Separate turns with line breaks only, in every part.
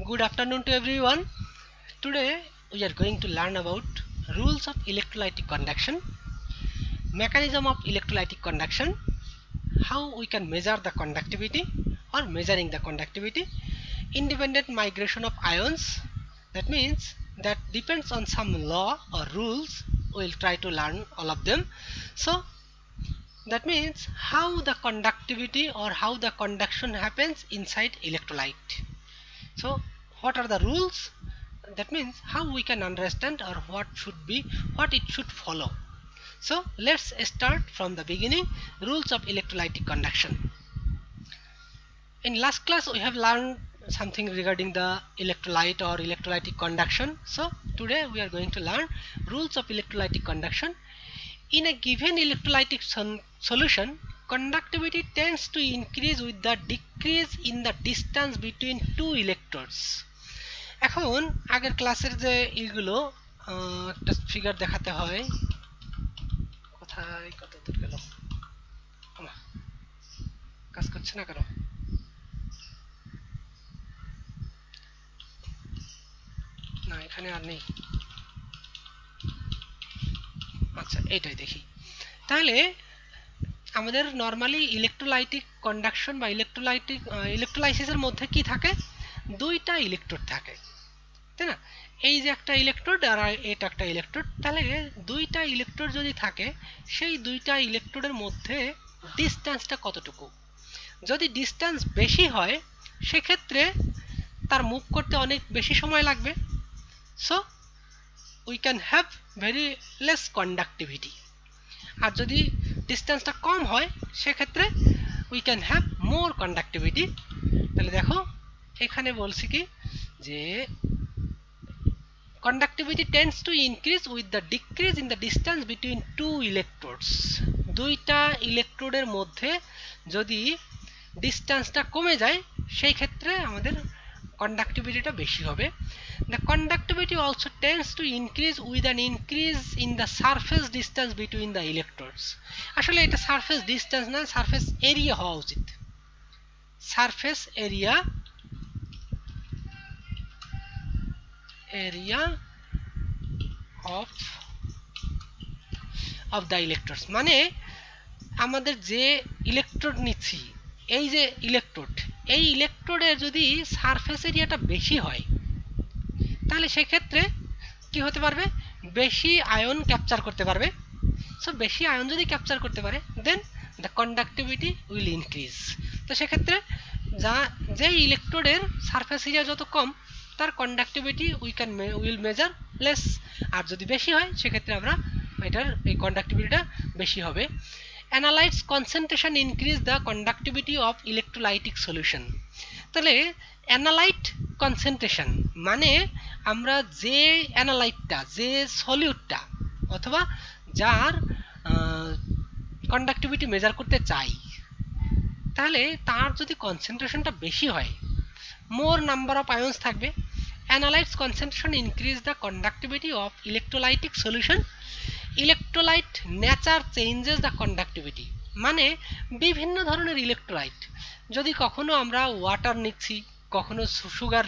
Good afternoon to everyone. Today we are going to learn about rules of electrolytic conduction, mechanism of electrolytic conduction, how we can measure the conductivity or measuring the conductivity, independent migration of ions. That means that depends on some law or rules. We'll try to learn all of them. So that means how the conductivity or how the conduction happens inside electrolyte. So what are the rules? That means how we can understand or what it should follow. So let's start from the beginning. Rules of electrolytic conduction. In last class we have learned something regarding the electrolyte or electrolytic conduction. So today we are going to learn rules of electrolytic conduction. In a given electrolytic solution, conductivity tends to increase with the decrease in the distance between two electrodes. এখন আগের ক্লাসের যে এইগুলো একটা figure দেখাতে হয়, কোথায় কত দূর গেল, কাজ করছে না কেন? না এখানে আর নেই। আচ্ছা এইটাই দেখি। তাহলে আমাদের নরমালি ইলেকট্রোলাইটিক কন্ডাকশন বা ইলেকট্রোলাইসিসের মধ্যে কি থাকে? দুইটা ইলেকট্রোড থাকে, তাই না? এই যে একটা ইলেকট্রোড আর এটা একটা ইলেকট্রোড, তাহলে দুইটা ইলেকট্রোড যদি থাকে সেই দুইটা ইলেকট্রোডের মধ্যে ডিস্টেন্সটা কতটুকু? যদি ডিস্টেন্স বেশি হয় সেক্ষেত্রে তার মুভ করতে অনেক বেশি সময় লাগবে। So we can have very less conductivity. আর যদি ডিস্টেন্সটা কম হয় সেক্ষেত্রে we can have more conductivity. তাহলে দেখো এখানে বলছি কি যে conductivity tends to increase with the decrease in the distance between two electrodes. দুইটা ইলেকট্রোডের মধ্যে যদি ডিস্টেন্সটা কমে যায় সেই ক্ষেত্রে আমাদের কন্ডাক্টিভিটিটা বেশি হবে। The conductivity also tends to increase with an increase in the surface distance between the electrodes. আসলে এটা সারফেস ডিস্টেন্স না, সারফেস এরিয়া হওয়া উচিত। Surface area of the electrodes, মানে আমাদের যে ইলেকট্রোড নিচ্ছি, এই যে ইলেকট্রোড, এই ইলেকট্রোডের যদি সারফেস এরিয়াটা বেশি হয় তাহলে সেক্ষেত্রে কি হতে পারবে? বেশি আয়ন ক্যাপচার করতে পারবে। সো বেশি আয়ন যদি ক্যাপচার করতে পারে দেন দ্য কন্ডাক্টিভিটি উইল ইনক্রিজ। তো সেক্ষেত্রে যে ইলেকট্রোডের সারফেস এরিয়া যত কম তার কন্ডাক্টিভিটি উইল মেজার লেস। আর যদি বেশি হয় সেক্ষেত্রে আমরা এটার এই কন্ডাক্টিভিটিটা বেশি হবে। Analytes concentration increase the conductivity of electrolytic solution. তাহলে অ্যানালাইট কনসেন্ট্রেশন মানে আমরা যে অ্যানালাইটটা, যে সলিউটটা অথবা যার কন্ডাক্টিভিটি মেজার করতে চাই, তাহলে তার যদি কনসেন্ট্রেশনটা বেশি হয়, মোর নাম্বার অফ আয়ন্স থাকবে। Analytes concentration increase the conductivity of electrolytic solution. Electrolyte nature changes the conductivity, মানে বিভিন্ন ধরনের ইলেকট্রোলাইট, যদি কখনো আমরা ওয়াটার নিচ্ছি, কখনো সুগার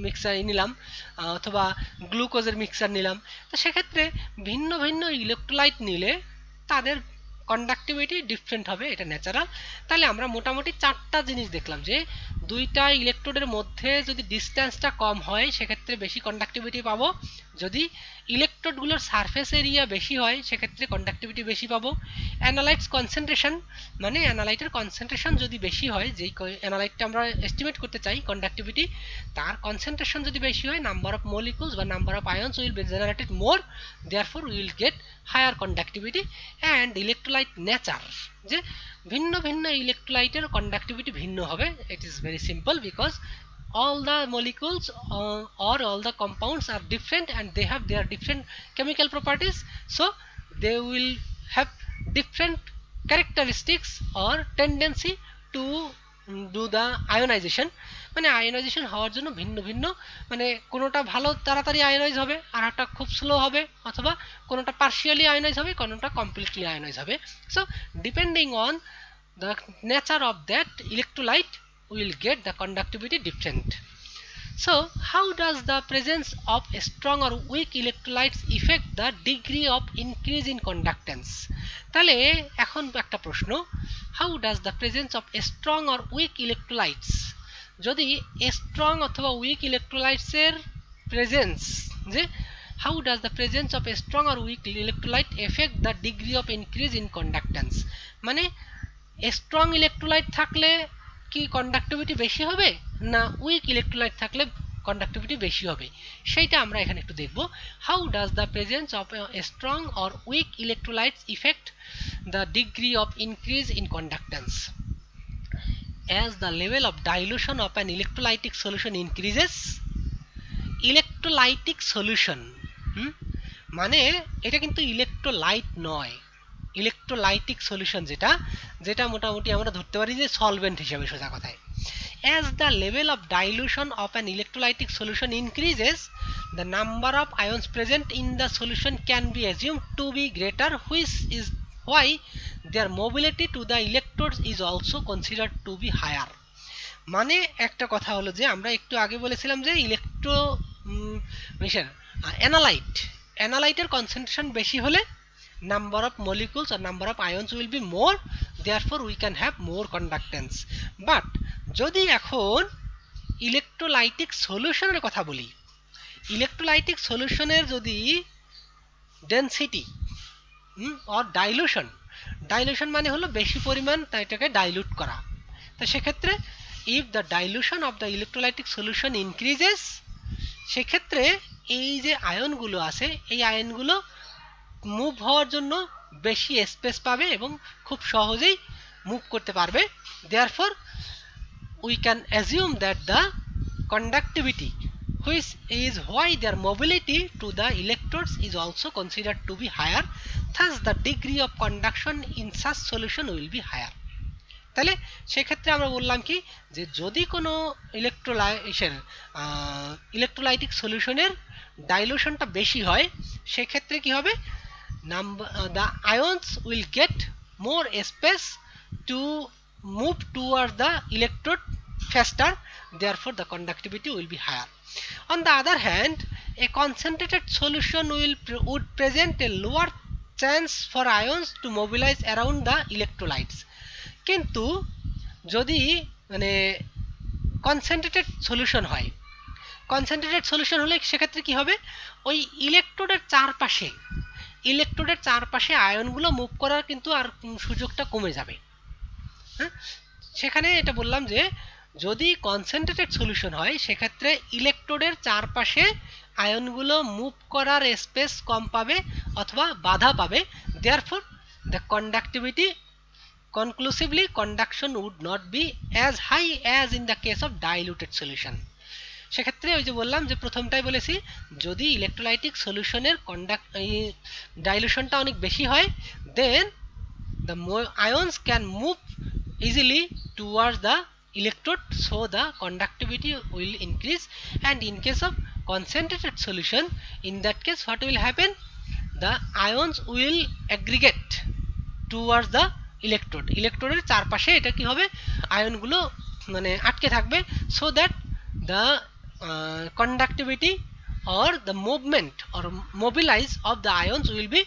মিক্সার নিলাম অথবা গ্লুকোজের মিক্সার নিলাম, তো সেক্ষেত্রে ভিন্ন ভিন্ন ইলেকট্রোলাইট নিলে তাদের কন্ডাক্টিভিটি ডিফারেন্ট হবে, এটা ন্যাচারাল। তাহলে আমরা মোটামুটি চারটা জিনিস দেখলাম যে দুইটা ইলেকট্রোডের মধ্যে যদি ডিস্টেন্সটা কম হয় সেক্ষেত্রে বেশি কন্ডাক্টিভিটি পাবো, যদি ইলেকট্রোডগুলোর সারফেস এরিয়া বেশি হয় সেক্ষেত্রে কন্ডাক্টিভিটি বেশি পাবো। অ্যানালাইটস কনসেন্ট্রেশন মানে অ্যানালাইটের কনসেন্ট্রেশন যদি বেশি হয়, যেই অ্যানালাইটটা আমরা এস্টিমেট করতে চাই কন্ডাক্টিভিটি, তার কনসেন্ট্রেশন যদি বেশি হয়, নাম্বার অফ মলিকুলস বা number of ions will be generated more, therefore we will get higher conductivity. And electrolyte nature, যে ভিন্ন ভিন্ন ইলেকট্রোলাইটের কন্ডাক্টিভিটি ভিন্ন হবে। It is very simple because all the molecules or all the compounds are different and they have their different chemical properties, so they will have different characteristics or tendency to do the ionization, মানে ionisation হওয়ার জন্য ভিন্ন ভিন্ন, মানে কোনোটা ভালো তাড়াতাড়ি ionise হবে আর একটা খুব স্লো হবে, অথবা কোনোটা পার্শিয়ালি আয়োনাইজ হবে, কোনোটা কমপ্লিটলি আয়োনাইজ হবে। So depending on the nature of that electrolyte we will get the conductivity different. So how does the presence of strong or weak electrolytes affect the degree of increase in conductance? তাহলে এখন একটা প্রশ্ন, how does the presence of strong or weak electrolytes, যদি strong অথবা week electrolytes এর presence, যে how does the presence of a strong or weak electrolyte affect the degree of increase in conductance, মানে strong electrolyte থাকলে কি conductivity বেশি হবে না উইক ইলেকট্রোলাইট থাকলে কন্ডাক্টিভিটি বেশি হবে, সেইটা আমরা এখানে একটু দেখব। How does the presence of a strong or weak electrolytes effect the degree of increase in conductance? As the level of dilution of an electrolytic solution increases, electrolytic solution, মানে এটা কিন্তু ইলেকট্রোলাইট নয়, ইলেকট্রোলাইটিক সলিউশন যেটা, যেটা মোটামুটি আমরা ধরতে পারি যে সলভেন্ট হিসেবে সোজা কথায়। As the level of dilution of an electrolytic solution increases, the number of ions present in the solution can be assumed to be greater, which is why their mobility to the electrodes is also considered to be higher. মানে একটা কথা হলো যে আমরা একটু আগে বলেছিলাম যে ইলেকট্রো অ্যানালাইটের কনসেন্ট্রেশন বেশি হলে number of molecules or number of ions will be more, therefore we can have more conductance. But যদি এখন ইলেকট্রোলাইটিক সলিউশনের কথা বলি, ইলেকট্রোলাইটিক সলিউশনের যদি ডেনসিটি অর ডাইলুশন মানে হলো বেশি পরিমাণ এটাকে ডাইলুট করা, তো সেক্ষেত্রে if the dilution of the electrolytic solution increases, সেক্ষেত্রে এই যে আয়নগুলো আছে এই আয়নগুলো মুভ হওয়ার জন্য বেশি স্পেস পাবে এবং খুব সহজেই মুভ করতে পারবে। therefore we can assume that the conductivity, which is why their mobility to the electrodes is also considered to be higher, thus the degree of conduction in such solution will be higher. তাহলে সেক্ষেত্রে আমরা বললাম কি যে যদি কোনো electrolytic সলিউশনের ডাইলুশনটা বেশি হয় সেক্ষেত্রে কি হবে, the ions will get more space to move towards the electrode faster, therefore the conductivity will be higher. On the other hand, a concentrated solution would present a lower chance for ions to mobilize around the electrolytes. কিন্তু যদি মানে concentrated solution হয়, concentrated solution হলে সেক্ষেত্রে কি হবে, ওই ইলেকট্রোডের চারপাশে আয়নগুলো মুভ করার কিন্তু আর সুযোগটা কমে যাবে। হ্যাঁ, সেখানে এটা বললাম যে যদি কনসেন্ট্রেটেড সলিউশন হয় সেক্ষেত্রে ইলেকট্রোডের চারপাশে আয়নগুলো মুভ করার স্পেস কম পাবে অথবা বাধা পাবে, therefore the conductivity, conclusively conduction would not be as high as in the case of diluted solution. সেক্ষেত্রে ওই যে বললাম যে প্রথমটাই বলেছি যদি ইলেকট্রোলাইটিক সলিউশনের ডাইলুশনটা অনেক বেশি হয় then the ions can move easily towards the electrode, so the conductivity will increase. And in case of concentrated solution, in that case what will happen, the ions will aggregate towards the ইলেকট্রোডের চারপাশে এটা কি হবে আয়নগুলো মানে আটকে থাকবে, so that the conductivity or the movement or mobilize of the ions will be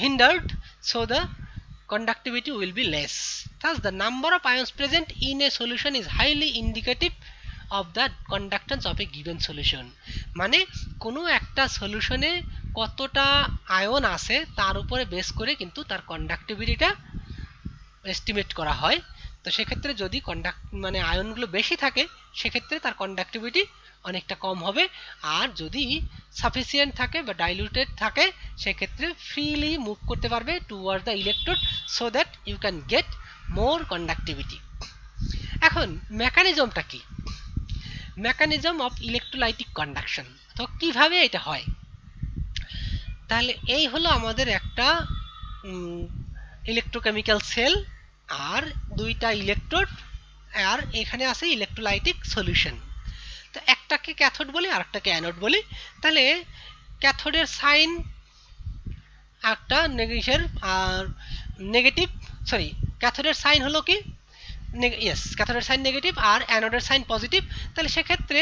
hindered, so the conductivity will be less. Thus the number of ions present in a solution is highly indicative of the conductance of a given solution. মানে কোনো একটা সলিউশনে কতটা ion আছে তার উপরে base করে কিন্তু তার কন্ডাক্টিভিটিটা এস্টিমেট করা হয়। তো সেক্ষেত্রে যদি মানে আয়নগুলো বেশি থাকে সেক্ষেত্রে তার কন্ডাক্টিভিটি অনেকটা কম হবে, আর যদি সাফিসিয়েন্ট থাকে বা ডাইলুটেড থাকে সেক্ষেত্রে ফ্রিলি মুভ করতে পারবে towards the electrode, so that you can get more conductivity. এখন মেকানিজমটা কি, মেকানিজম অফ ইলেকট্রোলাইটিক কন্ডাকশন, তো কিভাবে এটা হয়, তাহলে এই হলো আমাদের একটা ইলেকট্রোকেমিক্যাল সেল আর দুইটা ইলেকট্রোড আর এখানে আছে ইলেকট্রোলাইটিক সলিউশন। তো একটাকে ক্যাথোড বলি আর একটাকে অ্যানোড বলি। তাহলে ক্যাথোডের সাইন একটা নেগেটিভ, ক্যাথোডের সাইন হলো কি ইয়েস, ক্যাথোডের সাইন নেগেটিভ আর অ্যানোডের সাইন পজিটিভ। তাহলে সেক্ষেত্রে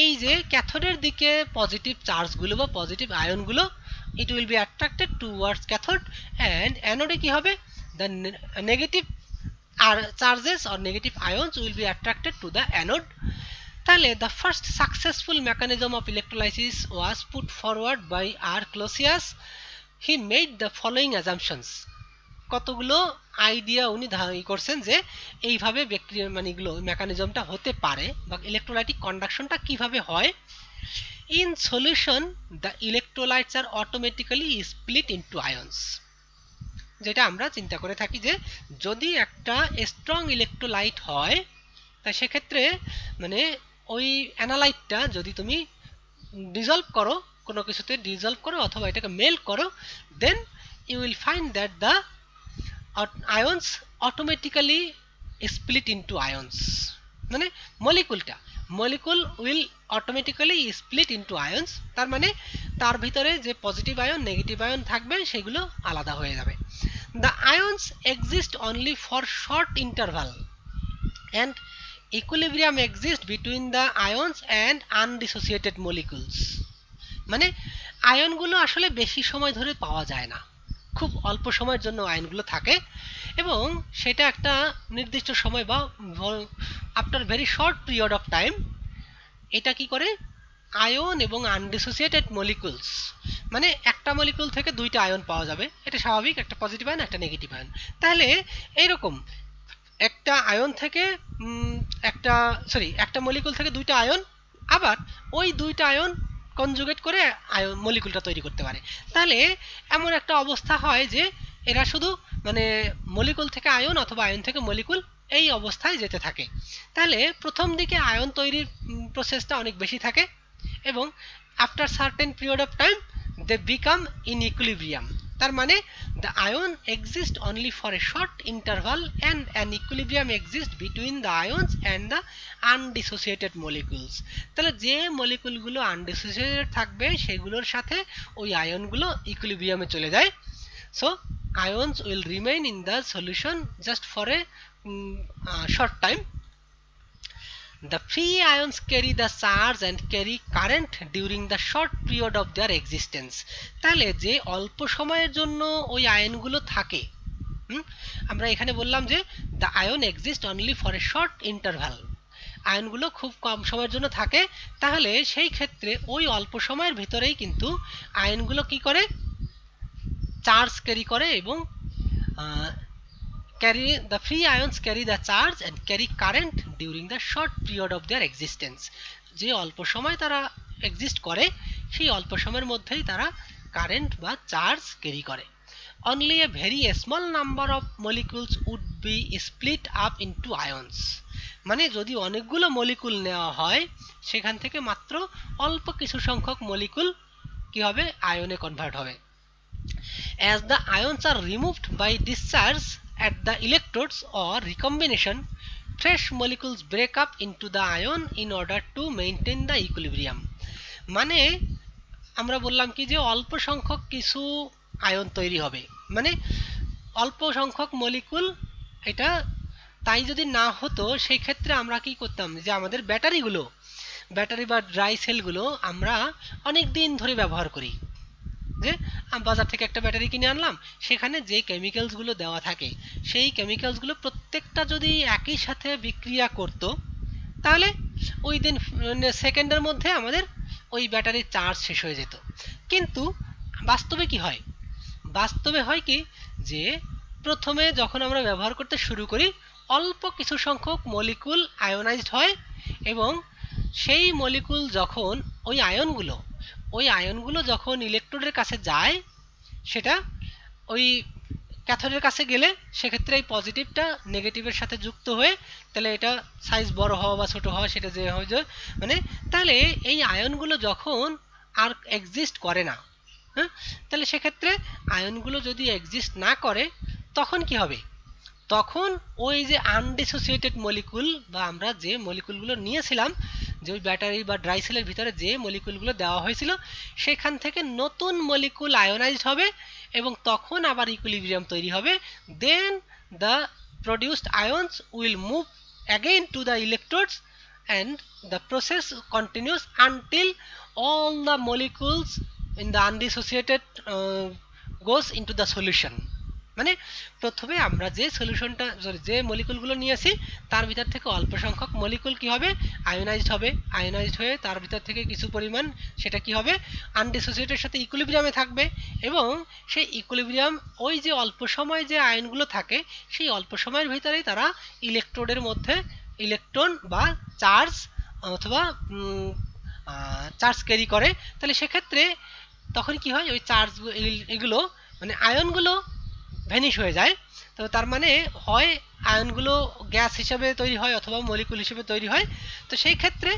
এই যে ক্যাথোডের দিকে পজিটিভ চার্জগুলো বা পজিটিভ আয়নগুলো, it will be attracted towards cathode, and অ্যানোডে কি হবে, দ্য নেগেটিভ আর charges or negative ions will be attracted to the anode. তাহলে the first successful mechanism of electrolysis was put forward by R Clausius. He made the following assumptions. কতগুলো idea উনি করছেন যে এইভাবে ব্যাকটেরিয়া মানে এগুলো মেকানিজমটা হতে পারে বা ইলেকট্রোলাইটিক কন্ডাকশনটা কিভাবে হয়। In solution the electrolytes are automatically split into ions. যেটা আমরা চিন্তা করে থাকি যে যদি একটা স্ট্রং ইলেকট্রোলাইট হয় তা সেক্ষেত্রে মানে ওই অ্যানালাইটটা যদি তুমি ডিজলভ করো, কোনো কিছুতে ডিজলভ করো অথবা এটাকে মেল্ট করো, then you will find that the ions automatically split into ions. মানে molecule will automatically split into ions, তার মানে তার ভিতরে যে পজিটিভ আয়ন নেগেটিভ আয়ন থাকবে সেগুলো আলাদা হয়ে যাবে। The ions exist only for short interval and equilibrium exists between the ions and undissociated molecules। মানে আয়নগুলো আসলে বেশি সময় ধরে পাওয়া যায় না, খুব অল্প সময়ের জন্য আয়নগুলো থাকে এবং সেটা একটা নির্দিষ্ট সময় বা after very short period of time এটা কি করে আয়ন এবং আনডিসোসিয়েটেড মলিকুলস, মানে একটা মলিকুল থেকে দুইটা আয়ন পাওয়া যাবে, এটা স্বাভাবিক, একটা পজিটিভ আয়ন একটা নেগেটিভ আয়ন। তাহলে এইরকম একটা আয়ন থেকে একটা মলিকুল থেকে দুইটা আয়ন, আবার ওই দুইটা আয়ন কনজুগেট করে আয়ন মলিকুলটা তৈরি করতে পারে। তাহলে এমন একটা অবস্থা হয় যে এরা শুধু মানে মলিকুল থেকে আয়ন অথবা আয়ন থেকে মলিকুল এই অবস্থায় যেতে থাকে। তাহলে প্রথম দিকে আয়ন তৈরির প্রসেসটা অনেক বেশি থাকে এবং after certain period of time they become in equilibrium. তার মানে the ion exists only for a short interval and an equilibrium exists between the ions and the undissociated molecules। তাহলে যে মলিকুলগুলো আনডিসোসিয়েটেড থাকবে সেগুলোর সাথে ওই আয়নগুলো ইকুইলিব্রিয়ামে চলে যায়। So ions will remain in the solution just for a short time। The free ions carry the charge and carry current during the short period of their existence। তাহলে যে অল্প সময়ের জন্য ওই আয়নগুলো থাকে, আমরা এখানে বললাম যে the ion exists only for a short interval, আয়নগুলো খুব কম সময়ের জন্য থাকে, তাহলে সেই ক্ষেত্রে ওই অল্প সময়ের ভিতরেই কিন্তু আয়নগুলো কি করে চার্জ ক্যারি করে এবং the free ions carry the charge and carry current during the short period of their existence। যে অল্প সময় তারা এক্সিস্ট করে সেই অল্প সময়ের মধ্যেই তারা কারেন্ট বা চার্জ ক্যারি করে। Only a very small number of molecules would be split up into ions। মানে যদি অনেকগুলো মলিকুল নেওয়া হয় সেখান থেকে মাত্র অল্প কিছু সংখ্যক মলিকুল কি হবে আয়নে কনভার্ট হবে। As the ions are removed by discharge at the electrodes or recombination, fresh molecules break up into the ion in order to maintain the equilibrium। মানে আমরা বললাম কি যে অল্প সংখ্যক কিছু আয়ন তৈরি হবে, মানে অল্প সংখ্যক মলিকুল, এটা তাই যদি না হতো সেই ক্ষেত্রে আমরা কি করতাম যে আমাদের ব্যাটারি বা ড্রাই সেলগুলো আমরা অনেক দিন ধরে ব্যবহার করি, যে বাজার থেকে একটা ব্যাটারি কিনে আনলাম, সেখানে যে কেমিক্যালসগুলো দেওয়া থাকে সেই কেমিক্যালসগুলো প্রত্যেকটা যদি একই সাথে বিক্রিয়া করত তাহলে ওই দিন সেকেন্ডের মধ্যে আমাদের ওই ব্যাটারির চার্জ শেষ হয়ে যেত। কিন্তু বাস্তবে কি হয়, বাস্তবে হয় কি যে প্রথমে যখন আমরা ব্যবহার করতে শুরু করি অল্প কিছু সংখ্যক মলিকুল আয়োনাইজড হয় এবং সেই মলিকুল যখন ওই আয়নগুলো যখন ইলেকট্রোডের কাছে যায়, সেটা ওই ক্যাথোডের কাছে গেলে সেক্ষেত্রে এই পজিটিভটা নেগেটিভের সাথে যুক্ত হয়ে তাহলে এটা সাইজ বড় হওয়া বা ছোট হওয়া সেটা যে হয়ে যায়, মানে তাহলে এই আয়নগুলো যখন আর এক্সিস্ট করে না, তাহলে সেক্ষেত্রে আয়নগুলো যদি এক্সিস্ট না করে তখন কি হবে, তখন ওই যে আনডিসোসিয়েটেড মলিকুল বা আমরা যে মলিকুলগুলো নিয়েছিলাম, যে ওই ব্যাটারি বা ড্রাই সেলের ভিতরে যে মলিকুলগুলো দেওয়া হয়েছিল সেখান থেকে নতুন মলিকুল আয়োনাইজড হবে এবং তখন আবার ইকুইলিব্রিয়াম তৈরি হবে। দেন the produced ions will move again to the electrodes, and the process continues until all the molecules in the undissociated goes into the solution. মানে প্রথমে আমরা যে সলিউশনটা যে মলিকুলগুলো নিয়েছি তার ভিতর থেকে অল্প সংখ্যক মলিকুল কি হবে, আয়োনাইজড হবে। আয়োনাইজড হয়ে তার ভিতর থেকে কিছু পরিমাণ সেটা কি হবে, আনডিসোসিয়েটের সাথে ইকুইলিব্রিয়ামে থাকবে, এবং সেই ইকুইলিব্রিয়াম ওই যে অল্প সময় যে আয়নগুলো থাকে সেই অল্প সময়ের ভিতরেই তারা ইলেকট্রোডের মধ্যে ইলেকট্রন বা চার্জ অথবা চার্জ ক্যারি করে। তাহলে সেক্ষেত্রে তখন কি হয়, ওই চার্জ এগুলো মানে আয়নগুলো ভ্যানিশ হয়ে যায়। তো তার মানে হয় আয়নগুলো গ্যাস হিসেবে তৈরি হয় অথবা মলিকুল হিসেবে তৈরি হয়। তো সেই ক্ষেত্রে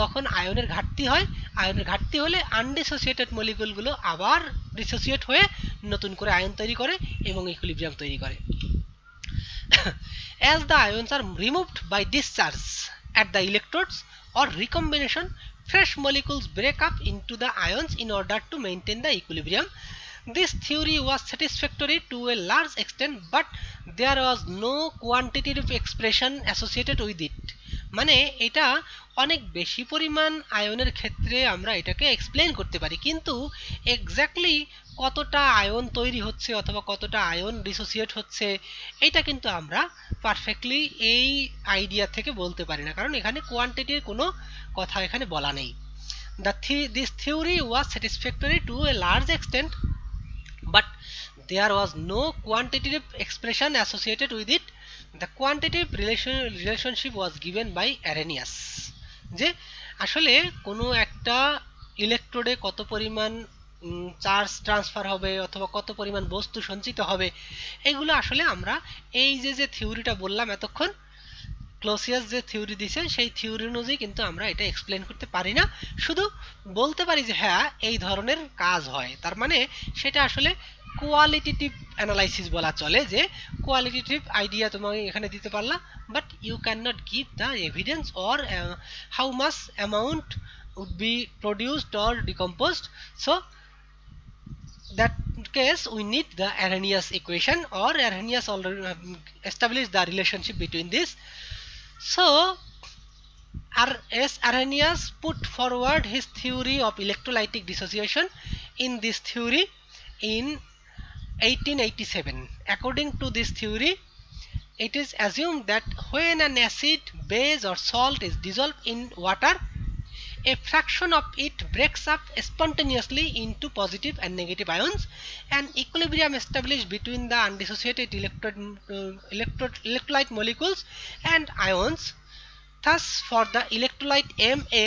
তখন আয়নের ঘাটতি হয়। আয়নের ঘাটতি হলে আনডিসোসিয়েটেড মলিকুলগুলো আবার ডিসোসিয়েট হয়ে নতুন করে আয়ন তৈরি করে এবং ইকুইলিব্রিয়াম তৈরি করে। As the ions are removed by discharge at the electrodes or recombination, fresh molecules break up into the ions in order to maintain the equilibrium. This theory was satisfactory to a large extent, but there was no quantitative expression associated with it. মানে এটা অনেক বেশি পরিমাণ আয়নের ক্ষেত্রে আমরা এটাকে explain করতে পারি, কিন্তু এক্স্যাক্টলি কতটা আয়ন তৈরি হচ্ছে অথবা কতটা আয়ন ডিসোসিয়েট হচ্ছে এটা কিন্তু আমরা পারফেক্টলি এই আইডিয়া থেকে বলতে পারি না, কারণ এখানে কোয়ান্টিটির কোনো কথা এখানে বলা নেই। This theory was satisfactory to a large extent, but there was no quantitative expression associated with it. The quantitative relationship was given by Arrhenius. যে আসলে কোনো একটা ইলেকট্রোডে কত পরিমাণ চার্জ ট্রান্সফার হবে অথবা কত পরিমাণ বস্তু সঞ্চিত হবে, এগুলো আসলে আমরা এই যে থিওরিটা বললাম এতক্ষণ, ক্লোসিয়াস যে থিওরি দিছে সেই থিওরি অনুযায়ী কিন্তু আমরা এটা এক্সপ্লেন করতে পারি না, শুধু বলতে পারি যে হ্যাঁ এই ধরনের কাজ হয়। তার মানে সেটা আসলে কোয়ালিটেটিভ অ্যানালাইসিস বলা চলে, যে কোয়ালিটেটিভ আইডিয়া তোমাকে এখানে দিতে পারলা, but you can not give the evidence or how much amount would be produced or decomposed. So that case we need the Arrhenius equation, or Arrhenius already established the relationship between this. So as Arrhenius put forward his theory of electrolytic dissociation in this theory in 1887. According to this theory, it is assumed that when an acid, base or salt is dissolved in water, a fraction of it breaks up spontaneously into positive and negative ions. An equilibrium established between the undissociated electrolyte molecules and ions. Thus for the electrolyte Ma,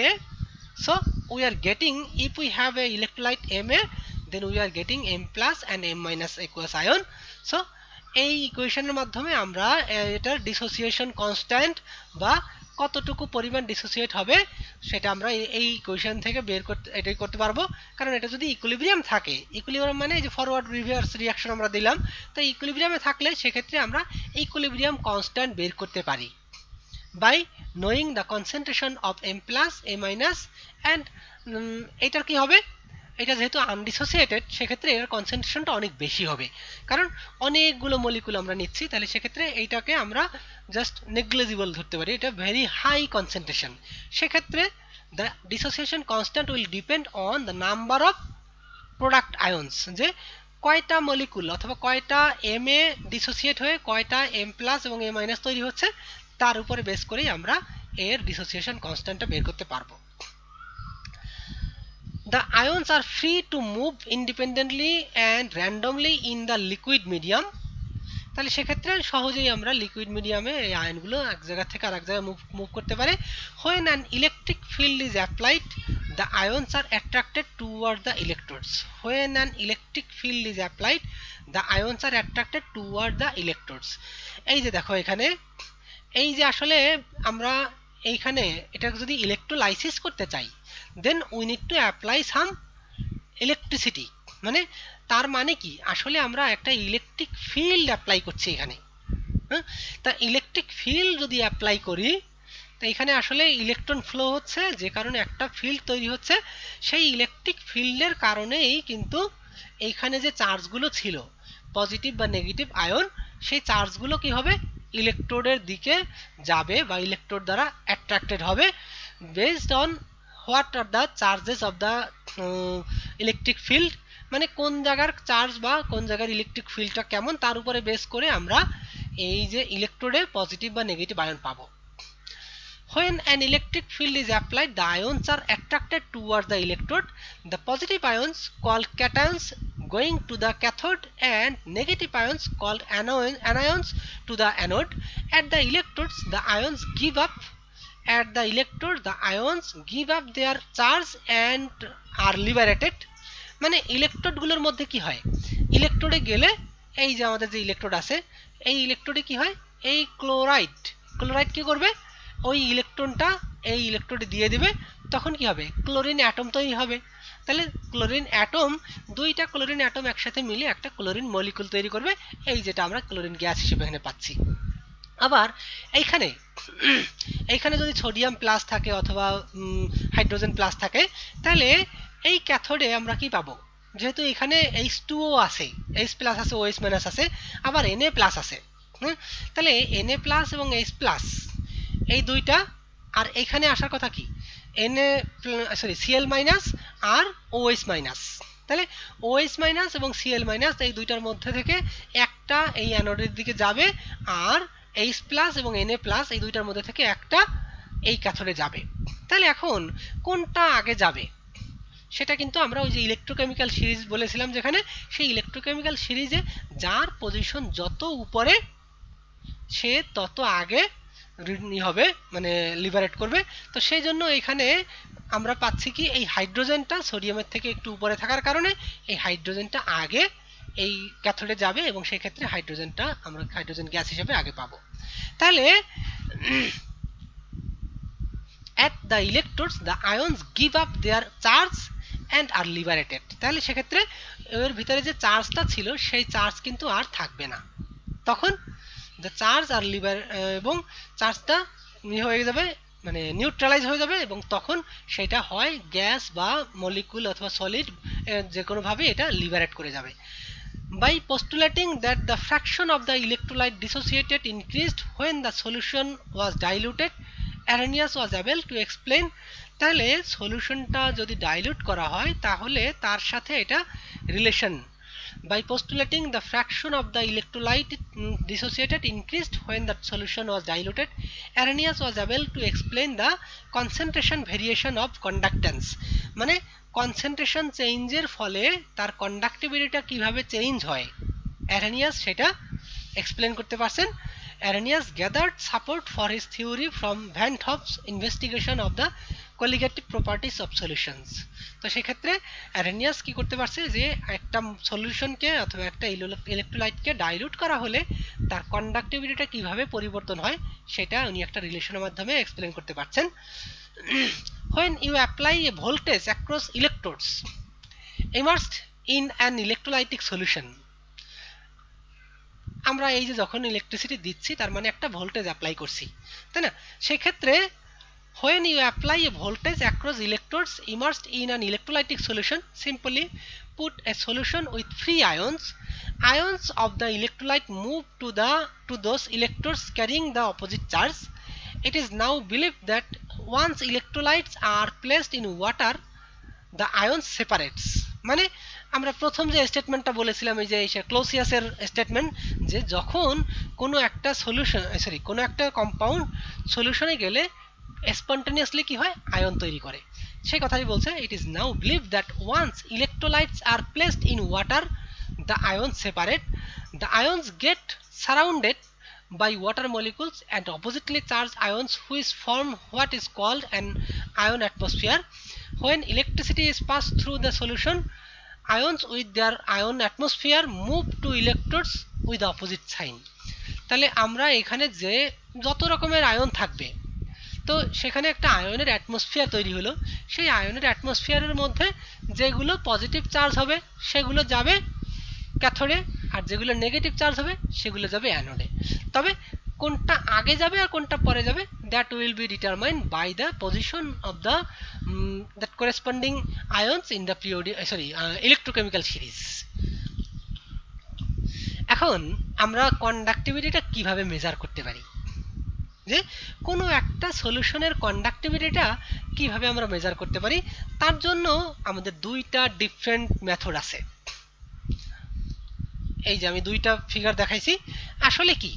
so we are getting, if we have a electrolyte Ma, then we are getting M plus and M minus aqueous ion. So এই ইকুয়েশনের মাধ্যমে আমরা এটার dissociation constant বা কতটুকু পরিমাণ dissociate হবে সেটা আমরা এই ইকুয়েশন থেকে বের করতে পারবো। কারণ এটা যদি ইকুইলিব্রিয়াম থাকে, ইকুইলিব্রিয়াম মানে এই যে ফরওয়ার্ড রিভার্স রিঅ্যাকশন আমরা দিলাম, তো ইকুইলিব্রিয়ামে থাকলে সেক্ষেত্রে আমরা ইকুইলিব্রিয়াম কনস্ট্যান্ট বের করতে পারি by knowing the concentration of M plus A minus. And এটার কি হবে, এটা যেহেতু আনডিসোসিয়েটেড সেক্ষেত্রে এর কনসেন্ট্রেশনটা অনেক বেশি হবে, কারণ অনেকগুলো মলিকুল আমরা নিচ্ছি, তাহলে সেক্ষেত্রে এইটাকে আমরা জাস্ট নেগলিজিবল ধরতে পারি, এটা ভেরি হাই কনসেন্ট্রেশন। সেক্ষেত্রে the dissociation constant will depend on the number of product ions, যে কয়টা মলিকুল অথবা কয়টা Ma ডিসোসিয়েট হয়ে কয়টা M প্লাস এবং A মাইনাস তৈরি হচ্ছে, তার উপরে বেস করেই আমরা এর ডিসোসিয়েশন কনস্ট্যান্টটা বের করতে পারবো। The ions are free to move independently and randomly in the liquid medium. তাহলে সেক্ষেত্রে সহজেই আমরা লিকুইড মিডিয়ামে এই আয়নগুলো এক জায়গা থেকে আরেক জায়গায় মুভ করতে পারে। When an electric field is applied, the ions are attracted toward the electrodes. When an electric field is applied, the ions are attracted toward the electrodes. এই যে দেখো এখানে এই যে আসলে আমরা এইখানে এটা যদি ইলেকট্রোলাইসিস করতে চাই, then we need to apply some electricity, মানে তার মানে কি আসলে আমরা একটা ইলেকট্রিক ফিল্ড অ্যাপ্লাই করছি এখানে। তা ইলেকট্রিক ফিল্ড যদি অ্যাপ্লাই করি, তো এখানে আসলে ইলেকট্রন ফ্লো হচ্ছে, যে কারণে একটা ফিল্ড তৈরি হচ্ছে। সেই ইলেকট্রিক ফিল্ডের কারণেই কিন্তু এইখানে যে চার্জগুলো ছিল পজিটিভ বা নেগেটিভ আয়ন, সেই চার্জগুলো কি হবে ইলেকট্রোডের দিকে যাবে বা ইলেকট্রোড দ্বারা অ্যাট্রাক্টেড হবে based on what are the charges of the electric field, মানে কোন জায়গার চার্জ বা কোন জায়গার ইলেকট্রিক ফিল্ডটা কেমন তার উপরে বেস করে আমরা এই যে ইলেকট্রোডে পজিটিভ বা নেগেটিভ আয়ন পাবো। When an electric field is applied, the ions are attracted towards the electrode. The positive ions, called cations, going to the cathode, and negative ions, called anions, to the anode. At the electrodes, the ions give up. At the electrode, the ions give up their charge and are liberated. মানে ইলেকট্রোডগুলোর মধ্যে কি হয়, ইলেকট্রোডে গেলে এই যে আমাদের যে electrode আছে এই ইলেকট্রোডে কি হয়, এই ক্লোরাইড কি করবে, ওই ইলেকট্রনটা এই ইলেকট্রোডে দিয়ে দিবে, তখন কি হবে, ক্লোরিন অ্যাটম তৈরি হবে। তাহলে ক্লোরিন অ্যাটম, দুইটা ক্লোরিন অ্যাটম একসাথে মিলে একটা ক্লোরিন মলিকুল তৈরি করবে, এই যেটা আমরা ক্লোরিন গ্যাস হিসেবে এখানে পাচ্ছি। আবার এইখানে যদি সোডিয়াম প্লাস থাকে অথবা হাইড্রোজেন প্লাস থাকে, তাহলে এই ক্যাথোডে আমরা কি পাবো, যেহেতু এখানে H2O আছে, H প্লাস আছে, OH মাইনাস আছে, আবার Na প্লাস আছে, তাহলে Na প্লাস এবং H প্লাস এই দুইটা, আর এখানে আসার কথা কি Cl মাইনাস আর OH মাইনাস, তাহলে OH মাইনাস এবং Cl মাইনাস এই দুইটার মধ্যে থেকে একটা এই অ্যানোডের দিকে যাবে, আর H প্লাস এবং Na প্লাস এই দুইটার মধ্যে থেকে একটা এই ক্যাথোডে যাবে। তাহলে এখন কোনটা আগে যাবে সেটা কিন্তু আমরা ওই যে ইলেকট্রোকেমিক্যাল সিরিজ বলেছিলাম, যেখানে সেই ইলেকট্রোকেমিক্যাল সিরিজে যার পজিশন যত উপরে সে তত আগে হবে, মানে লিবারেট করবে। তো সেই জন্য এখানে আমরা পাচ্ছি কি, এই হাইড্রোজেনটা সোডিয়ামের থেকে একটু উপরে থাকার কারণে এই হাইড্রোজেনটা আগে এই ক্যাথোডে যাবে, এবং সেই ক্ষেত্রে হাইড্রোজেনটা আমরা হাইড্রোজেন গ্যাস হিসেবে আগে পাবো। তাহলে at the electrodes the ions give up their charge and are liberated. তাহলে সেক্ষেত্রে এর ভিতরে যে চার্জটা ছিল সেই চার্জ কিন্তু আর থাকবে না, তখন the charge are এবং চার্জটা হয়ে যাবে, মানে নিউট্রালাইজ হয়ে যাবে, এবং তখন সেটা হয় গ্যাস বা মলিকুল অথবা সলিড, যে কোনো ভাবে এটা লিবারেট করে যাবে। By postulating that the fraction of the electrolyte dissociated increased when the solution was diluted, Arrhenius was able to explain, তাহলে সলিউশনটা যদি ডাইলিউট করা হয় তাহলে তার সাথে এটা relation. By postulating the fraction of the electrolyte dissociated increased when the solution was diluted, Arrhenius was able to explain the concentration variation of conductance, মানে কনসেন্ট্রেশন চেঞ্জের ফলে তার কন্ডাক্টিভিটিটা কিভাবে চেঞ্জ হয়, অ্যারেনিয়াস সেটা এক্সপ্লেন করতে পারছেন। Arrhenius gathered support for his theory from Van 't Hoff's investigation of the colligative properties of solutions. তো সেক্ষেত্রে অ্যারেনিয়াস কি করতে পারছে, যে একটা সলিউশনকে অথবা একটা ইলেকট্রোলাইটকে ডাইলিউট করা হলে তার কন্ডাক্টিভিটিটা কিভাবে পরিবর্তন হয় সেটা উনি একটা রিলেশনের মাধ্যমে এক্সপ্লেন করতে পারছেন। When you apply a voltage across electrodes immersed in an electrolytic solution, আমরা এই যে যখন ইলেকট্রিসিটি দিচ্ছি তার মানে একটা ভোল্টেজ অ্যাপ্লাই করছি, তাই না? সেই ক্ষেত্রে when you apply a voltage across electrodes immersed in an electrolytic solution, simply put a solution with free ions. Ions of the electrolyte move to those electrodes carrying the opposite charge. It is now believed that once electrolytes are placed in water, the ions separates. মানে আমরা প্রথম যে স্টেটমেন্টটা বলেছিলাম, এই যে ক্লোসিয়াসের statement, যে যখন কোনো একটা সলিউশন কোনো একটা কম্পাউন্ড সলিউশনে গেলে স্পন্টেনিয়াসলি কি হয়, আয়ন তৈরি করে, সেই কথাই বলছে। It is now believe that once electrolytes are placed in water the ion separate, the ions get surrounded by water molecules and oppositely charged ions which form what is called an ion atmosphere. When electricity is passed through the solution, ions with their ion atmosphere move to electrodes with opposite sign. তাহলে আমরা এখানে যে যত রকমের ion থাকবে, তো সেখানে একটা আয়নের অ্যাটমসফিয়ার তৈরি হলো, সেই আয়নের অ্যাটমসফিয়ারের মধ্যে যেগুলো পজিটিভ চার্জ হবে সেগুলো যাবে ক্যাথোডে, আর যেগুলো নেগেটিভ চার্জ হবে সেগুলো যাবে অ্যানোডে। তবে কোনটা আগে যাবে আর কোনটা পরে যাবে, that will be determined by the position of the that corresponding ions in the electrochemical series. এখন আমরা কন্ডাক্টিভিটিটা কিভাবে মেজার করতে পারি, যে কোনো একটা সলিউশনের কন্ডাক্টিভিটিটা কিভাবে আমরা মেজার করতে পারি, তার জন্য আমাদের দুইটা ডিফারেন্ট মেথড আছে। এই যে আমি দুইটা ফিগার দেখাইছি, আসলে কি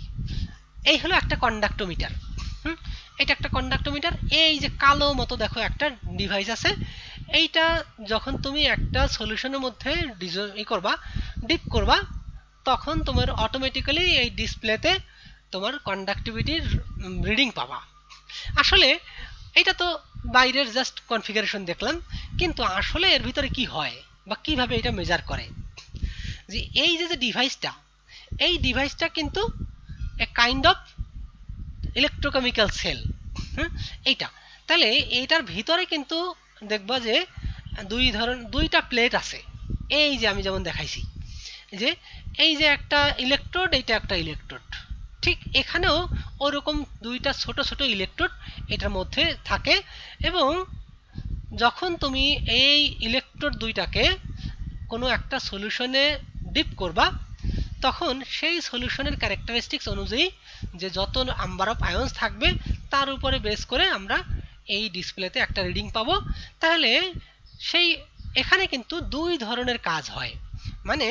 এই হলো একটা কন্ডাক্টোমিটার। এটা একটা কন্ডাক্টোমিটার। এই যে কালো মতো দেখো একটা ডিভাইস আছে, এইটা যখন তুমি একটা সলিউশনের মধ্যে ডিপ করবা, তখন তোমার অটোমেটিক্যালি এই ডিসপ্লেতে তোমার কন্ডাক্টিভিটির রিডিং পাবা। আসলে এটা তো বাইরের জাস্ট কনফিগারেশন দেখলাম, কিন্তু আসলে এর ভিতরে কি হয় বা কিভাবে এটা মেজার করে, যে এই যে ডিভাইসটা, এই ডিভাইসটা কিন্তু a kind of electrochemical cell. এইটা তাহলে এইটার ভিতরে কিন্তু দেখবা যে দুইটা প্লেট আছে। এই যে আমি যেমন দেখাইছি, যে এই যে একটা ইলেকট্রোড, এইটা একটা ইলেকট্রোড, ঠিক এখানেও ওরকম দুইটা ছোট ছোট ইলেকট্রোড এটার মধ্যে থাকে। এবং যখন তুমি এই ইলেকট্রোড দুইটাকে কোনো একটা সলিউশনে ডিপ করবা, তখন সেই সলিউশনের ক্যারেক্টারিস্টিক্স অনুযায়ী যে যত নাম্বার অফ আয়ন্স থাকবে তার উপরে বেস করে আমরা এই ডিসপ্লেতে একটা রিডিং পাবো। তাহলে সেই এখানে কিন্তু দুই ধরনের কাজ হয়, মানে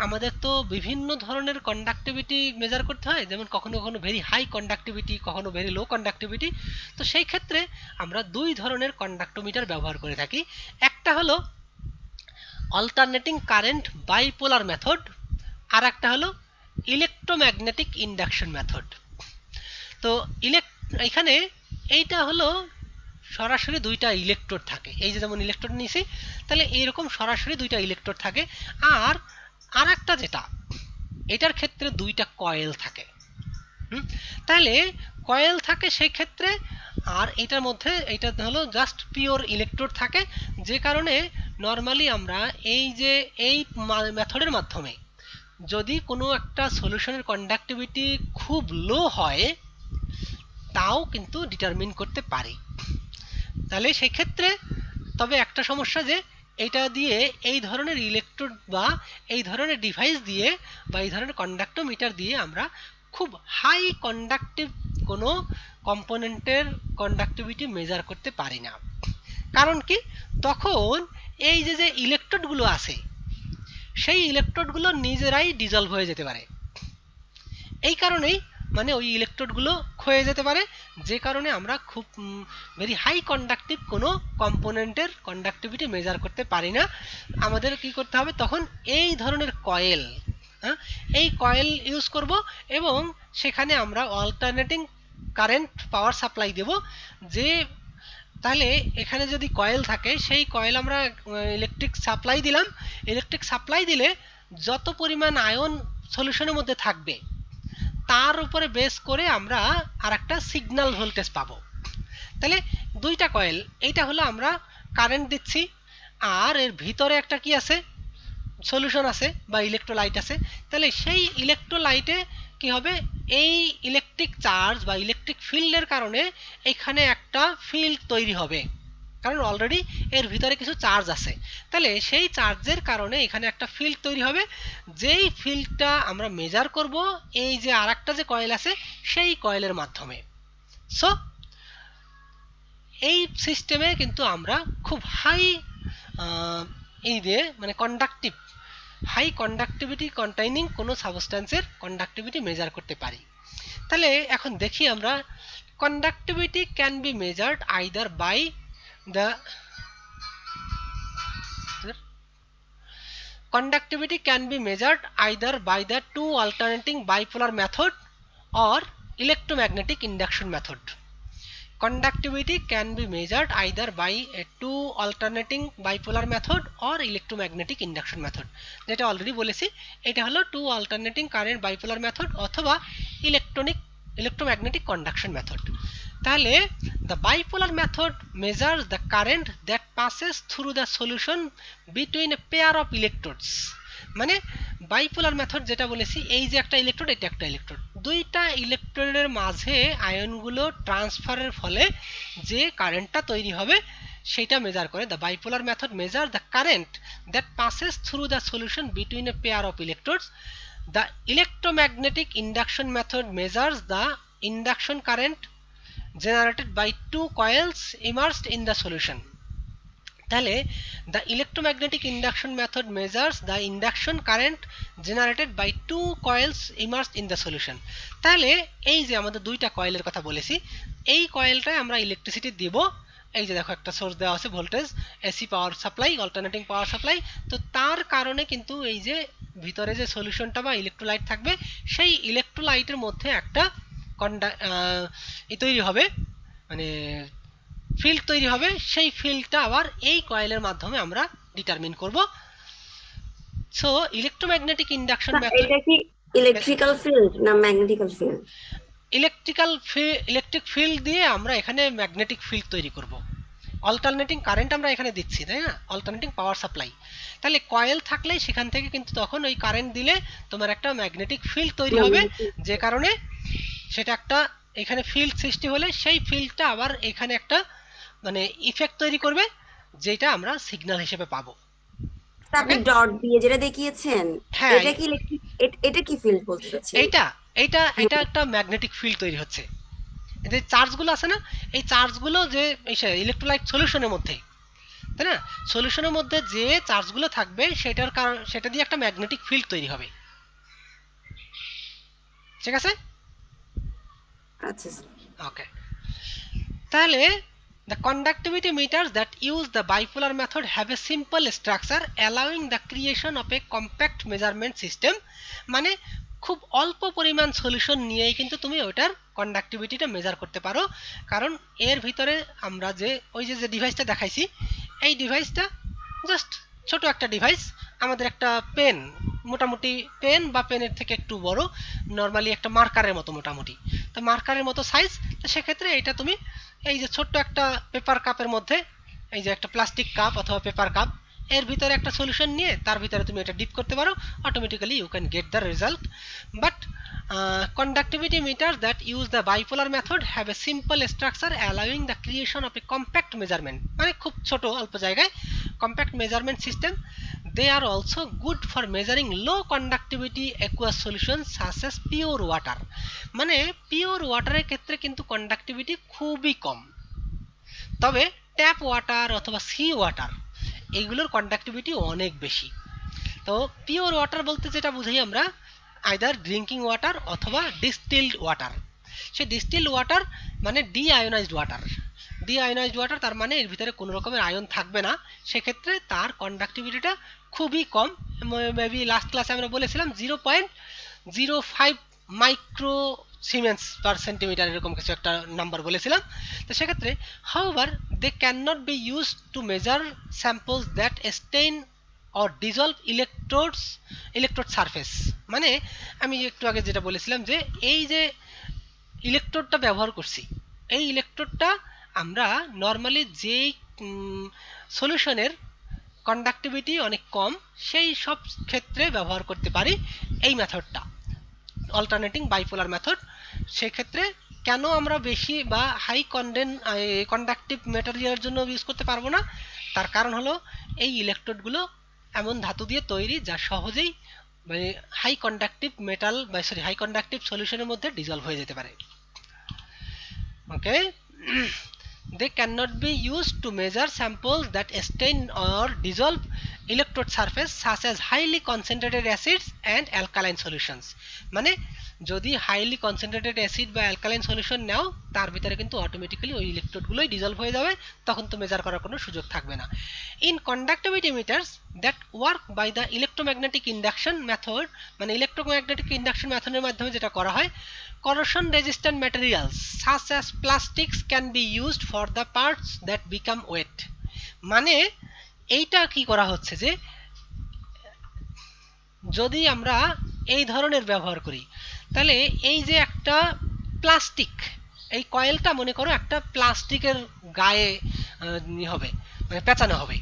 আমাদের তো বিভিন্ন ধরনের কন্ডাক্টিভিটি মেজার করতে হয়, যেমন কখনো কখনো ভেরি হাই কন্ডাক্টিভিটি, কখনো ভেরি লো কন্ডাক্টিভিটি। তো সেই ক্ষেত্রে আমরা দুই ধরনের কন্ডাক্টোমিটার ব্যবহার করে থাকি। একটা হলো অল্টারনেটিং কারেন্ট বাইপোলার মেথড, আর একটা হলো ইলেকট্রোম্যাগনেটিক ইন্ডাকশন মেথড। তো এখানে এইটা হলো সরাসরি দুইটা ইলেকট্রোড থাকে, এই যে যেমন ইলেকট্রোড নিয়েছি, তাহলে এইরকম সরাসরি দুইটা ইলেকট্রোড থাকে। আর একটা যেটা, এটার ক্ষেত্রে দুইটা কয়েল থাকে। তাহলে কয়েল থাকে সেই ক্ষেত্রে, আর এটার মধ্যে এটা হলো জাস্ট পিওর ইলেকট্রোড থাকে, যে কারণে নর্মালি আমরা এই যে এই মেথডের মাধ্যমে যদি কোনো একটা সলিউশনের কন্ডাক্টিভিটি খুব লো হয় তাও কিন্তু ডিটারমিন করতে পারি। তাহলে সেক্ষেত্রে তবে একটা সমস্যা, যে এইটা দিয়ে এই ধরনের ইলেকট্রোড বা এই ধরনের ডিভাইস দিয়ে বা এই ধরনের কন্ডাক্টোমিটার দিয়ে আমরা খুব হাই কন্ডাক্টিভ কোনো কম্পোনেন্টের কন্ডাক্টিভিটি মেজার করতে পারি না। কারণ কি, তখন এই যে ইলেকট্রোডগুলো আছে সেই ইলেকট্রোডগুলো নিজেরাই ডিজলভ হয়ে যেতে পারে। এই কারণেই মানে ওই ইলেকট্রোডগুলো ক্ষয়ে যেতে পারে, যে কারণে আমরা খুব ভেরি হাই কন্ডাক্টিভ কোনো কম্পোনেন্টের কন্ডাক্টিভিটি মেজার করতে পারি না। আমাদের কি করতে হবে তখন, এই ধরনের কয়েল, এই কয়েল ইউজ করব এবং সেখানে আমরা অল্টারনেটিং কারেন্ট পাওয়ার সাপ্লাই দেব। যে তাহলে এখানে যদি কয়েল থাকে, সেই কয়েল আমরা ইলেকট্রিক সাপ্লাই দিলাম, ইলেকট্রিক সাপ্লাই দিলে যত পরিমাণ আয়ন সলিউশনের মধ্যে থাকবে তার উপরে বেস করে আমরা আর একটা সিগন্যাল ভোল্টেজ পাবো। তাহলে দুইটা কয়েল, এইটা হলো আমরা কারেন্ট দিচ্ছি, আর এর ভিতরে একটা কি আছে, সলিউশন আছে বা ইলেকট্রোলাইট আছে। তাহলে সেই ইলেকট্রোলাইটে কি হবে, এই ইলেকট্রিক চার্জ বা ইলেকট্রিক ফিল্ডের কারণে এখানে একটা ফিল্ড তৈরি হবে, কারণ অলরেডি এর ভিতরে কিছু চার্জ আছে। তাহলে সেই চার্জের কারণে এখানে একটা ফিল্ড তৈরি হবে, যেই ফিল্ডটা আমরা মেজার করব এই যে আরেকটা যে কয়েল আছে সেই কয়েলের মাধ্যমে। সো এই সিস্টেমে কিন্তু আমরা খুব হাই এই দিয়ে মানে কন্ডাক্টিভ, হাই কন্ডাক্টিভিটি কন্টেইনিং কোনো সাবস্ট্যান্সের কন্ডাক্টিভিটি মেজার করতে পারি। তাহলে এখন দেখি আমরা, conductivity can be measured either by the conductivity can be measured either by the two alternating bipolar method or electromagnetic induction method. Conductivity can be measured either by a two alternating bipolar method or electromagnetic induction method. যেটা already বলেছি, এটা হলো two alternating current bipolar method অথবা electromagnetic conduction method. তাহলে the bipolar method measures the current that passes through the solution between a pair of electrodes. মানে bipolar method যেটা বলেছি, এই যে একটা ইলেকট্রোড, এটা একটা ইলেকট্রোড, দুইটা ইলেকট্রোডের মাঝে আয়নগুলো ট্রান্সফারের ফলে যে কারেন্টটা তৈরি হবে সেটা মেজার করে। The bipolar method measure the current that passes through the solution between a pair of electrodes. The electromagnetic induction method measures the induction current generated by two coils immersed in the solution. তাহলে the electromagnetic induction method measures the induction current generated by two coils immersed in the solution. তাহলে এই যে আমাদের দুইটা কয়েলের কথা বলেছি, এই কয়েলটায় আমরা ইলেকট্রিসিটি দেব। এই যে দেখো একটা সোর্স দেওয়া আছে voltage, AC power supply, alternating power supply. তো তার কারণে কিন্তু এই যে ভিতরে যে সলিউশনটা বা ইলেকট্রোলাইট থাকবে, সেই ইলেকট্রোলাইটের মধ্যে একটা তৈরি হবে, মানে ফিল্ড তৈরি হবে। সেই ফিল্ডটা আবার এই কয়েলের মাধ্যমে আমরা ডিটারমিন করব। সো ইলেকট্রোম্যাগনেটিক ইন্ডাকশন মেথড,
এটা কি ইলেকট্রিক্যাল ফিল্ড না ম্যাগনেটিক্যাল ফিল্ড?
ইলেকট্রিক ফিল্ড দিয়ে আমরা এখানে ম্যাগনেটিক ফিল্ড তৈরি করব। অল্টারনেটিং কারেন্ট আমরা এখানে দিচ্ছি, তাই না, অল্টারনেটিং পাওয়ার সাপ্লাই। তাহলে কয়েল থাকলে সেখান থেকে কিন্তু তখন ওই কারেন্ট দিলে তোমার একটা ম্যাগনেটিক ফিল্ড তৈরি হবে, যে কারণে সেটা একটা এখানে ফিল্ড সৃষ্টি হলে সেই ফিল্ডটা আবার এখানে একটা মানে ইফেক্ট তৈরি করবে, যেটা আমরা সিগন্যাল হিসেবে পাবো।
আপনি ডট দিয়ে যেটা দেখিয়েছেন,
হ্যাঁ,
এটা কি ইলেকট্রিক, এটা কি ফিল্ড বলতে চাচ্ছেন?
এটা একটা ম্যাগনেটিক ফিল্ড তৈরি হচ্ছে। যে চার্জগুলো আছে না, এই চার্জগুলো যে ইলেকট্রোলাইট সলিউশনের মধ্যে, তাই না, সলিউশনের মধ্যে যে চার্জগুলো থাকবে সেটার কারণ সেটা দিয়ে একটা ম্যাগনেটিক ফিল্ড তৈরি হবে। ঠিক আছে,
আচ্ছা
ওকে। তাহলে the conductivity meters that use the bipolar method have a simple structure allowing the creation of a compact measurement system। মানে খুব অল্প পরিমাণ সলিউশন নিয়েই কিন্তু তুমি ওটার কন্ডাক্টিভিটিটা মেজার করতে পারো, কারণ এর ভিতরে আমরা যে ওই যে ডিভাইসটা দেখাইছি, এই ডিভাইসটা জাস্ট ছোট একটা ডিভাইস। আমাদের একটা পেন, মোটামুটি পেন বা পেনের থেকে একটু বড়, নর্মালি একটা মার্কারের মতো মোটামুটি, তো মার্কারের মতো সাইজ। তো সেক্ষেত্রে এটা তুমি এই যে ছোট্ট একটা পেপার কাপের মধ্যে, এই যে একটা প্লাস্টিক কাপ অথবা পেপার কাপ, এর ভিতরে একটা সলিউশন নিয়ে তার ভিতরে তুমি এটা ডিপ করতে পারো, automatically you can get the result. But conductivity meters that use the bipolar method have a simple structure allowing the creation of a compact measurement, মানে খুব ছোট অল্প জায়গায় compact measurement system. They are also good for measuring low conductivity aqueous solutions such as pure water। মানে pure ওয়াটারের ক্ষেত্রে কিন্তু conductivity খুবই কম, তবে ট্যাপ ওয়াটার অথবা সি ওয়াটার এগুলোর কন্ডাক্টিভিটি অনেক বেশি। তো পিওর ওয়াটার বলতে যেটা বুঝাই আমরা, আইদার ড্রিঙ্কিং ওয়াটার অথবা ডিস্টিলড ওয়াটার। সে ডিস্টিলড ওয়াটার মানে ডিআয়োনাইজড ওয়াটার। ডিআয়োনাইজড ওয়াটার তার মানে এর ভিতরে কোনো রকমের আয়ন থাকবে না, সেক্ষেত্রে তার কন্ডাক্টিভিটিটা খুবই কম। মেবি লাস্ট ক্লাসে আমরা বলেছিলাম 0.05 মাইক্রো সিমেন্স পার সেন্টিমিটার, এরকম কিছু একটা নাম্বার বলেছিলাম। তো সেক্ষেত্রে however they can not be use to measure samples that stain or dissolve electrode surface। মানে আমি একটু আগে যেটা বলেছিলাম যে এই যে ইলেকট্রোডটা ব্যবহার করছি, এই ইলেকট্রোডটা আমরা নর্মালি যেই সলিউশনের কন্ডাক্টিভিটি অনেক কম সেই সব ক্ষেত্রে ব্যবহার করতে পারি এই মেথডটা, অল্টারনেটিং বাইপোলার মেথড। সেক্ষেত্রে কেন আমরা বেশি বা হাই কন্ডাক্টিভ মেটেরিয়ালের জন্য ইউজ করতে পারবো না, তার কারণ হলো এই ইলেকট্রোডগুলো এমন ধাতু দিয়ে তৈরি যা সহজেই মানে হাই কন্ডাক্টিভ মেটাল বা সরি হাই কন্ডাক্টিভ সলিউশনের মধ্যে ডিজলভ হয়ে যেতে পারে। ওকে, they cannot be used to measure samples that stain or dissolve electrode surface such as highly concentrated acids and alkaline solutions। মানে যদি হাইলি কনসেন্ট্রেটেড অ্যাসিড বা alkaline solution নাও, তার ভিতরে কিন্তু অটোমেটিক্যালি ওই ইলেকট্রোডগুলোই ডিজলভ হয়ে যাবে, তখন তো মেজার করার কোনো সুযোগ থাকবে না। In conductivity meters that work by the electromagnetic induction method, মানে ইলেকট্রোম্যাগনেটিক ইন্ডাকশন মেথডের মাধ্যমে যেটা করা হয়, corrosion resistant materials such as plastics can be used for the parts that become wet। মানে এইটা কি করা হচ্ছে যে যদি আমরা এই ধরনের ব্যবহার করি, তাহলে এই যে একটা প্লাস্টিক, এই কয়েলটা মনে করো একটা প্লাস্টিকের গায়ে হবে, মানে পেঁচানো হবে।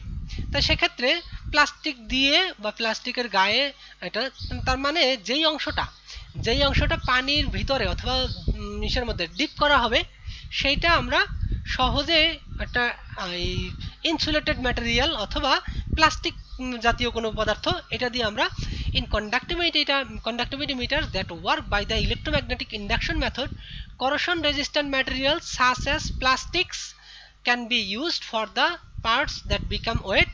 তা সেক্ষেত্রে প্লাস্টিক দিয়ে বা প্লাস্টিকের গায়ে এটা, তার মানে যেই অংশটা পানির ভিতরে অথবা ইসের মধ্যে ডিপ করা হবে, সেইটা আমরা সহজে একটা ইনসুলেটেড ম্যাটেরিয়াল অথবা প্লাস্টিক জাতীয় কোনো পদার্থ, এটা দিয়ে আমরা In conductivity meters that work by the electromagnetic induction method, corrosion resistant materials such as plastics can be used for the parts that become wet,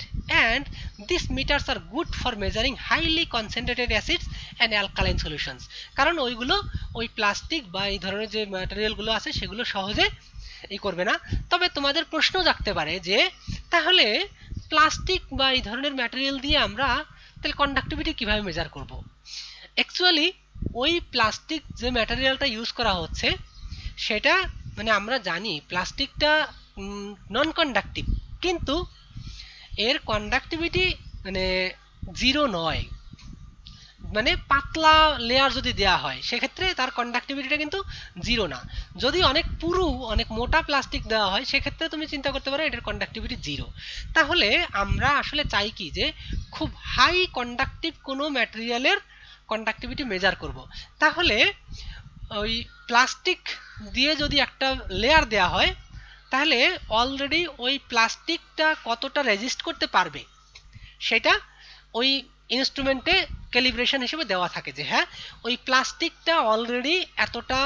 and these meters are good for measuring highly concentrated acids and alkaline solutions. কারণ ওইগুলো ওই plastic বা এই ধরনের যে ম্যাটেরিয়ালগুলো আছে সেগুলো সহজে করবে না। তবে তোমাদের প্রশ্ন জাগতে পারে যে তাহলে প্লাস্টিক বা এই ধরনের ম্যাটেরিয়াল দিয়ে আমরা তাহলে কন্ডাক্টিভিটি কিভাবে মেজার করব? অ্যাকচুয়ালি ওই প্লাস্টিক যে ম্যাটেরিয়ালটা ইউজ করা হচ্ছে সেটা মানে আমরা জানি প্লাস্টিকটা নন কন্ডাক্টিভ, কিন্তু এর কন্ডাক্টিভিটি মানে জিরো নয়। মানে পাতলা লেয়ার যদি দেয়া হয় সেক্ষেত্রে তার কন্ডাক্টিভিটিটা কিন্তু জিরো না। যদি অনেক পুরু অনেক মোটা প্লাস্টিক দেওয়া হয় সেক্ষেত্রে তুমি চিন্তা করতে পারো এটার কন্ডাক্টিভিটি জিরো। তাহলে আমরা আসলে চাই কি যে খুব হাই কন্ডাক্টিভ কোনো ম্যাটেরিয়ালের কন্ডাক্টিভিটি মেজার করব। তাহলে ওই প্লাস্টিক দিয়ে যদি একটা লেয়ার দেয়া হয় তাহলে অলরেডি ওই প্লাস্টিকটা কতটা রেজিস্ট করতে পারবে সেটা ওই ইনস্ট্রুমেন্টে ক্যালিব্রেশন হিসেবে দেওয়া থাকে যে হ্যাঁ ওই প্লাস্টিকটা অলরেডি এতটা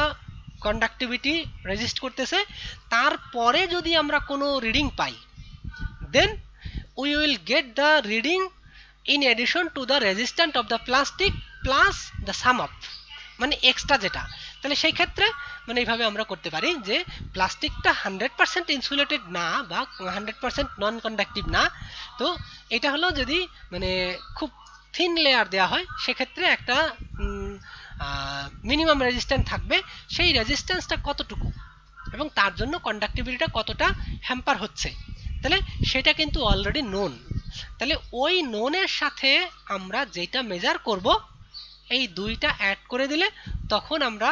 কন্ডাক্টিভিটি রেজিস্ট করতেছে। তারপরে যদি আমরা কোনো রিডিং পাই then we will get the reading in addition to the resistant of the plastic plus the sum up, মানে এক্সট্রা যেটা। তাহলে সেই ক্ষেত্রে মানে এইভাবে আমরা করতে পারি যে প্লাস্টিকটা 100% ইনসুলেটেড না বা 100% নন কন্ডাক্টিভ না, তো এটা হলো যদি মানে খুব থিন লেয়ার দেওয়া হয় সেক্ষেত্রে একটা মিনিমাম রেজিস্ট্যান্স থাকবে, সেই রেজিস্ট্যান্সটা কতটুকু এবং তার জন্য কন্ডাক্টিভিটিটা কতটা হ্যাম্পার হচ্ছে তাহলে সেটা কিন্তু অলরেডি নোন। তাহলে ওই নোনের সাথে আমরা যেটা মেজার করব এই দুইটা অ্যাড করে দিলে তখন আমরা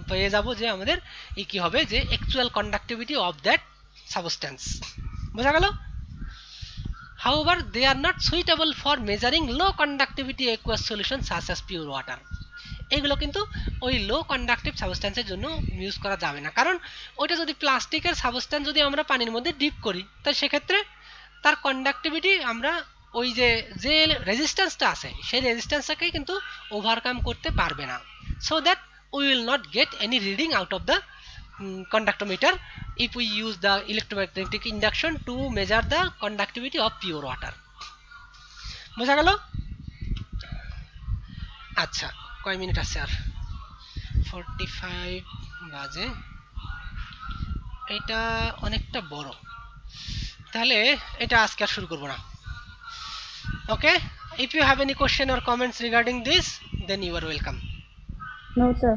পেয়ে যাব যে আমাদের এই কি হবে যে actual conductivity of that substance. বোঝা গেল? However, they are not suitable for measuring low conductivity aqueous solutions such as pure water. এগুলো কিন্তু ওই লো কন্ডাক্টিভ সাবস্টেন্সের জন্য ইউজ করা যাবে না, কারণ ওইটা যদি প্লাস্টিকের সাবস্টেন্স যদি আমরা পানির মধ্যে ডিপ করি তাহলে সেক্ষেত্রে তার কন্ডাক্টিভিটি আমরা ওই যে যে রেজিস্ট্যান্সটা আছে সেই রেজিস্ট্যান্সটাকে কিন্তু ওভারকাম করতে পারবে না। So that we will not get any reading out of the conductometer if we use the electromagnetic induction to measure the conductivity of pure water. বোঝা গেল? আচ্ছা কয় মিনিট আছে আর? 45 বাজে, এটা অনেকটা বড়, তাহলে এটা আজকে আর শুরু করব না। ওকে, if you have any question or comments regarding this then you are welcome.
No, sir.